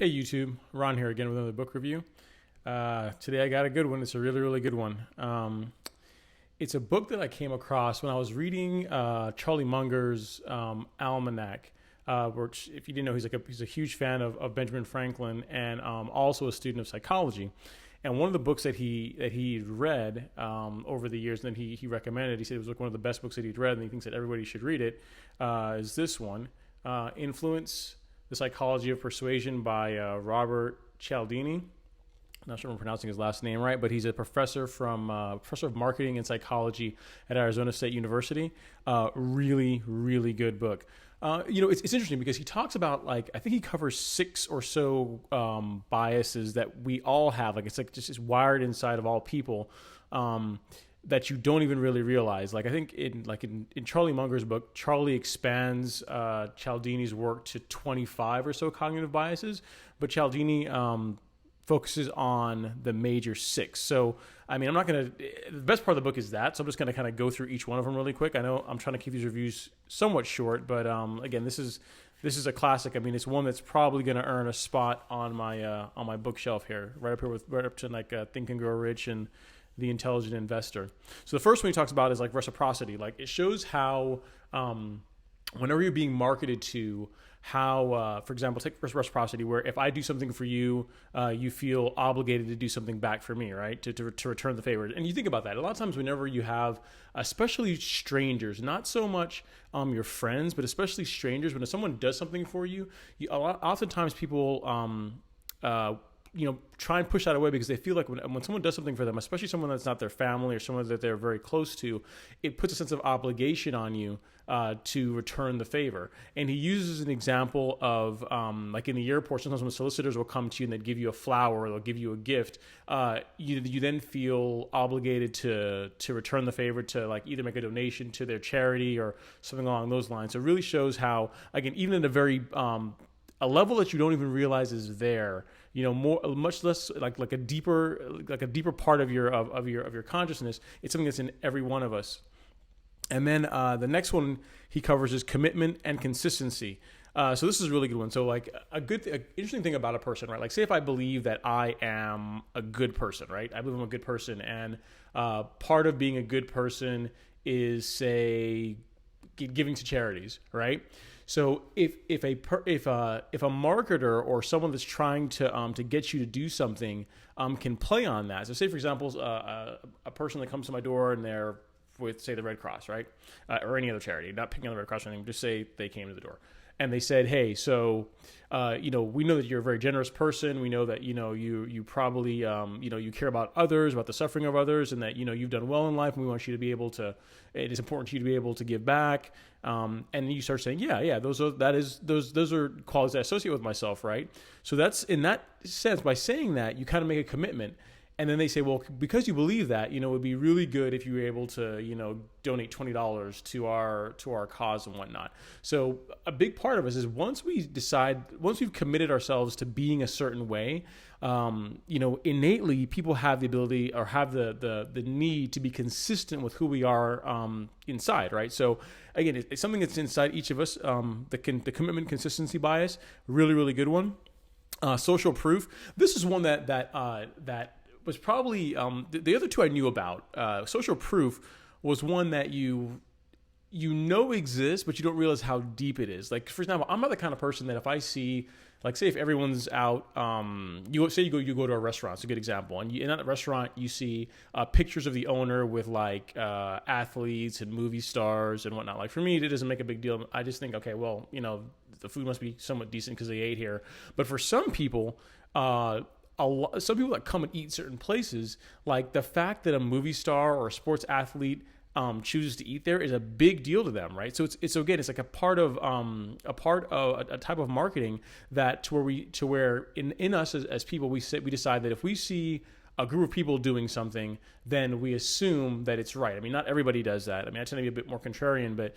Hey YouTube, Ron here again with another book review. Today I got a good one. It's a really, really good one. It's a book that I came across when I was reading Charlie Munger's Almanac, which, if you didn't know, he's a huge fan of Benjamin Franklin and also a student of psychology. And one of the books that he read over the years, and then he recommended, he said it was like one of the best books that he'd read, and he thinks that everybody should read it, is this one, Influence, the Psychology of Persuasion by Robert Cialdini. Not sure if I'm pronouncing his last name right, but he's a professor of marketing and psychology at Arizona State University. Really, really good book. It's interesting because he talks about, like, I think he covers 6 or so biases that we all have. Like, it's wired inside of all people. That you don't even really realize. Like, I think in Charlie Munger's book, Charlie expands Cialdini's work to 25 or so cognitive biases, but Cialdini focuses on the major 6. So, I mean, the best part of the book is that, so I'm just going to kind of go through each one of them really quick. I know I'm trying to keep these reviews somewhat short, but again, this is a classic. I mean, it's one that's probably going to earn a spot on my bookshelf here, right up here right up to like Think and Grow Rich and The Intelligent Investor. So the first one he talks about is like reciprocity. Like, it shows how whenever you're being marketed to, how, for example, take reciprocity, where if I do something for you, you feel obligated to do something back for me, right? To return the favor. And you think about that. A lot of times whenever you have, especially strangers, not so much your friends, but especially strangers, when someone does something for you, oftentimes people try and push that away because they feel like when someone does something for them, especially someone that's not their family or someone that they're very close to, it puts a sense of obligation on you to return the favor. And he uses an example of like in the airport, sometimes when solicitors will come to you and they'd give you a flower or they'll give you a gift, you then feel obligated to return the favor, to like either make a donation to their charity or something along those lines. So it really shows how, again, even at a very a level that you don't even realize is there, much less like a deeper part of your consciousness. It's something that's in every one of us. And then the next one he covers is commitment and consistency. So this is a really good one. So like an interesting thing about a person, right? Like, say if I believe that I am a good person, right? I believe I'm a good person, and part of being a good person is, say, giving to charities, right? So if a marketer or someone that's trying to get you to do something can play on that. So say, for example, a person that comes to my door and they're with, say, the Red Cross, right? Or any other charity, not picking on the Red Cross or anything, just say they came to the door. And they said, hey, so, we know that you're a very generous person. We know that, you probably, you care about others, about the suffering of others, and that, you've done well in life, and we want you to be able to, it is important to you to be able to give back. And you start saying, those are qualities I associate with myself, right? So that's, in that sense, by saying that, you kind of make a commitment. And then they say, well, because you believe that, it would be really good if you were able to, donate $20 to our cause and whatnot. So a big part of us is once we've committed ourselves to being a certain way, innately people have the ability or have the need to be consistent with who we are inside, right? So again, it's something that's inside each of us. The commitment consistency bias, really, really good one. Social proof. This is one that was probably the other two I knew about. Social proof was one that you exists, but you don't realize how deep it is. Like, for example, I'm not the kind of person that if I see, like, say if everyone's out, you go to a restaurant. It's a good example, and in that restaurant you see pictures of the owner with like athletes and movie stars and whatnot. Like, for me, it doesn't make a big deal. I just think, okay, well, the food must be somewhat decent because they ate here. But for some people, some people that come and eat certain places, like the fact that a movie star or a sports athlete chooses to eat there is a big deal to them, right? So it's like a part of a type of marketing that to where in us as people we decide that if we see a group of people doing something, then we assume that it's right. I mean, not everybody does that. I mean, I tend to be a bit more contrarian, but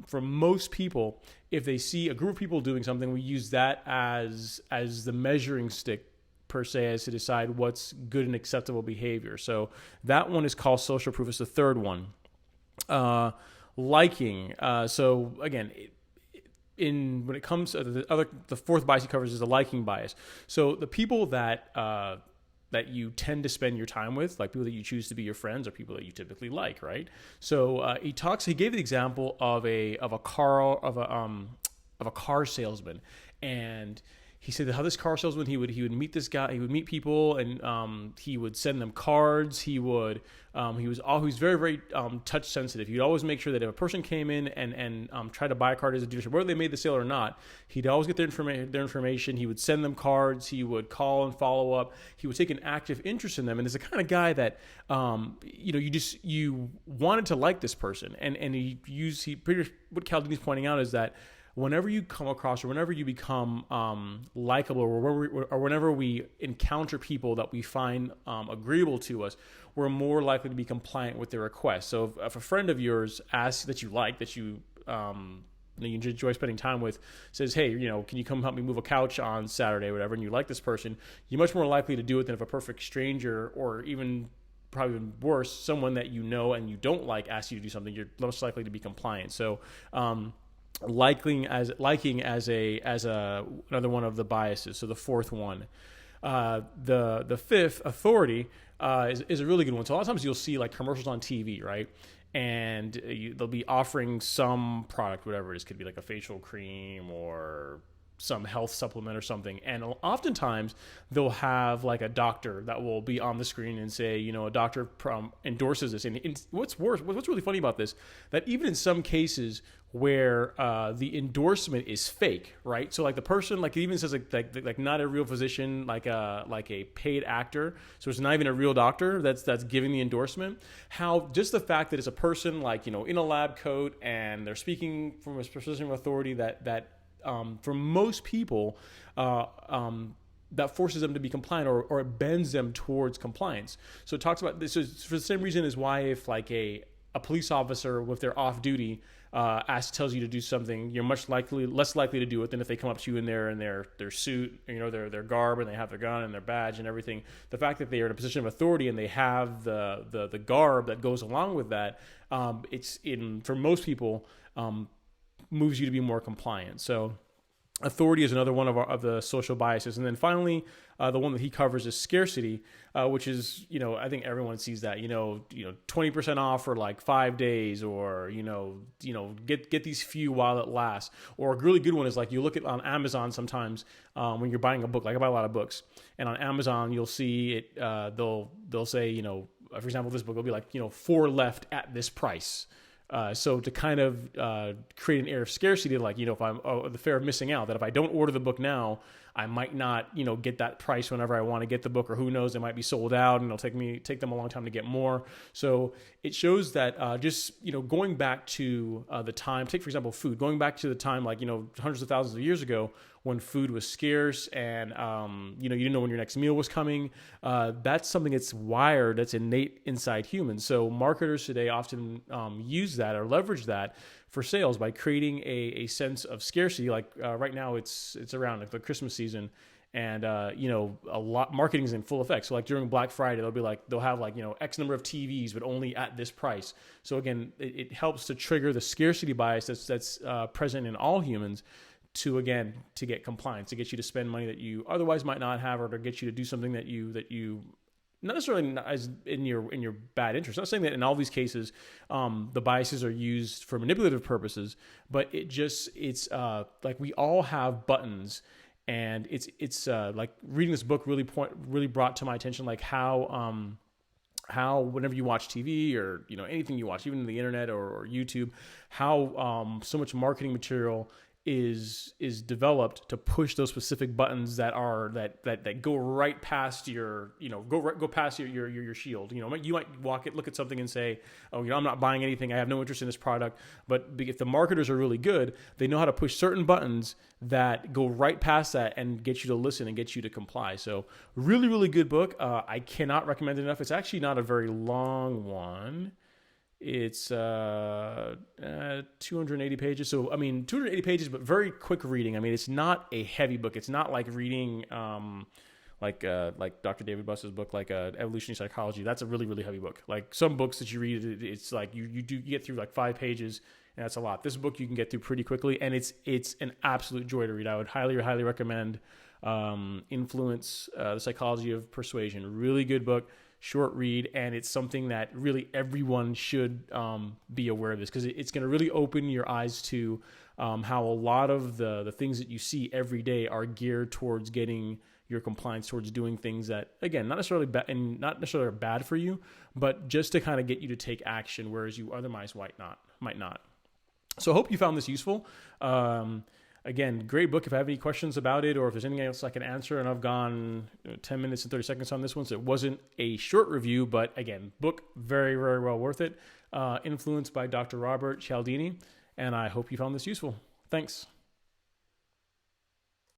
for most people, if they see a group of people doing something, we use that as the measuring stick, per se, as to decide what's good and acceptable behavior. So that one is called social proof. It's the third one. Liking. So again, when it comes to the fourth bias he covers is the liking bias. So the people that you tend to spend your time with, like people that you choose to be your friends, are people that you typically like, right? So he gave the example of a car salesman, and he said that how this car salesman, he would meet this guy, he would meet people, and he would send them cards. He was very, very touch sensitive. He'd always make sure that if a person came in and tried to buy a card as a dealership, whether they made the sale or not, he'd always get their information. He would send them cards. He would call and follow up. He would take an active interest in them. And it's the kind of guy that you wanted to like this person. And what Cialdini's pointing out is that whenever you come across or whenever you become likable, or whenever we encounter people that we find agreeable to us, we're more likely to be compliant with their requests. So if a friend of yours asks that you enjoy spending time with, says, hey, can you come help me move a couch on Saturday or whatever, and you like this person, you're much more likely to do it than if a perfect stranger, or probably even worse, someone that you know and you don't like asks you to do something. You're less likely to be compliant. So liking as another one of the biases. So the fourth one, the fifth, authority, is a really good one. So a lot of times you'll see like commercials on TV, right? And they'll be offering some product, whatever it is, could be like a facial cream or some health supplement or something. And oftentimes they'll have like a doctor that will be on the screen and say, a doctor endorses this. And what's really funny about this, that even in some cases where the endorsement is fake, right? So like the person, like it even says like not a real physician, like a paid actor. So it's not even a real doctor that's giving the endorsement. How just the fact that it's a person like, in a lab coat and they're speaking from a position of authority that for most people, that forces them to be compliant, or it bends them towards compliance. So it talks about this is for the same reason as why if like a police officer, if they're off duty, tells you to do something, you're less likely to do it than if they come up to you in their suit, their garb, and they have their gun and their badge and everything. The fact that they are in a position of authority and they have the garb that goes along with that, for most people, moves you to be more compliant. So authority is another one of the social biases. And then finally, the one that he covers is scarcity, which is, I think everyone sees that, 20% off for like 5 days, or, get these few while it lasts. Or a really good one is like you look at on Amazon sometimes when you're buying a book, like I buy a lot of books, and on Amazon, you'll see it, they'll say, for example, this book will be like, 4 left at this price. So to kind of create an air of scarcity, like, if I'm the fear of missing out, that if I don't order the book now, I might not, get that price whenever I want to get the book, or who knows, it might be sold out and it'll take them a long time to get more. So it shows that going back to the time, take for example, food, going back to the time like, hundreds of thousands of years ago when food was scarce and, you didn't know when your next meal was coming. That's something that's wired, that's innate inside humans. So marketers today often use that or leverage that for sales by creating a sense of scarcity. Like right now it's around like the Christmas season, and a lot marketing is in full effect. So like during Black Friday, they'll have like X number of TVs, but only at this price. So again, it helps to trigger the scarcity bias that's present in all humans to get compliance, to get you to spend money that you otherwise might not have, or to get you to do something that you not necessarily as in your bad interest. I'm not saying that in all these cases, the biases are used for manipulative purposes, but it's like we all have buttons, and it's like reading this book really brought to my attention, like how whenever you watch TV or anything you watch, even the internet or YouTube, how so much marketing material is developed to push those specific buttons that go right past your go past your shield. You might look at something and say, oh, I'm not buying anything, I have no interest in this product. But if the marketers are really good, they know how to push certain buttons that go right past that and get you to listen and get you to comply. So really, really good book. I cannot recommend it enough. It's actually not a very long one. It's 280 pages. So, 280 pages, but very quick reading. It's not a heavy book. It's not like reading, like Dr. David Buss's book, like Evolutionary Psychology. That's a really, really heavy book. Like some books that you read, it's like you get through like 5 pages and that's a lot. This book you can get through pretty quickly, and it's an absolute joy to read. I would highly recommend Influence, The Psychology of Persuasion. Really good book, short read, and it's something that really everyone should be aware of this, because it's going to really open your eyes to how a lot of the things that you see every day are geared towards getting your compliance, towards doing things that, again, not necessarily are bad for you, but just to kind of get you to take action, whereas you otherwise might not. So I hope you found this useful. Again, great book. If I have any questions about it, or if there's anything else I can answer, and I've gone 10 minutes and 30 seconds on this one, so it wasn't a short review, but again, book very, very well worth it. Influenced by Dr. Robert Cialdini, and I hope you found this useful. Thanks.